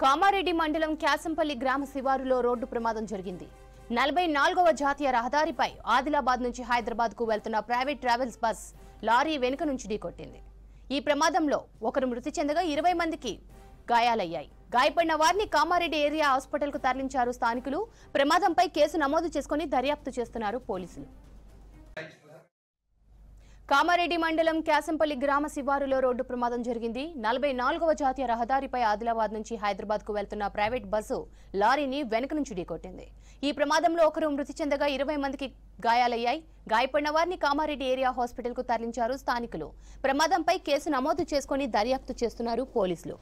కామారెడ్డి మండలం క్యాసంపల్లి గ్రామ శివారులో రోడ్డు ప్రమాదం జరిగింది. 44వ జాతీయ రహదారిపై ఆదిలాబాద్ నుంచి హైదరాబాద్ కు వెళ్తున్న ప్రైవేట్ ట్రావెల్స్ బస్ లారీ వెనుక నుంచి ఢీకొట్టింది. ఈ ప్రమాదంలో ఒకరు మృతి చెందగా 20 మందికి గాయాలయ్యాయి. గాయపడిన వారిని కామారెడ్డి ఏరియా హాస్పిటల్ కు తరలించారు స్థానికులు. ప్రమాదంపై కేసు నమోదు చేసుకుని దర్యాప్తు చేస్తున్నారు పోలీసులు. కామారెడ్డి మండలం క్యాసంపల్లి గ్రామ శివారులో రోడ్డు ప్రమాదం జరిగింది. 44వ జాతీయ రహదారిపై ఆదిలాబాద్ నుంచి హైదరాబాద్ కు వెళ్తున్న ప్రైవేట్ బస్సు లారీని వెనుక నుంచి ఢీకొట్టింది. ఈ ప్రమాదంలో ఒకరు మృతి చెందగా 20 మందికి గాయాలయ్యాయి. గాయపడిన వారిని కామారెడ్డి ఏరియా హాస్పిటల్ కు తరలించారు స్థానికులు. ప్రమాదంపై కేసు నమోదు చేసుకుని దర్యాప్తు చేస్తున్నారు పోలీసులు.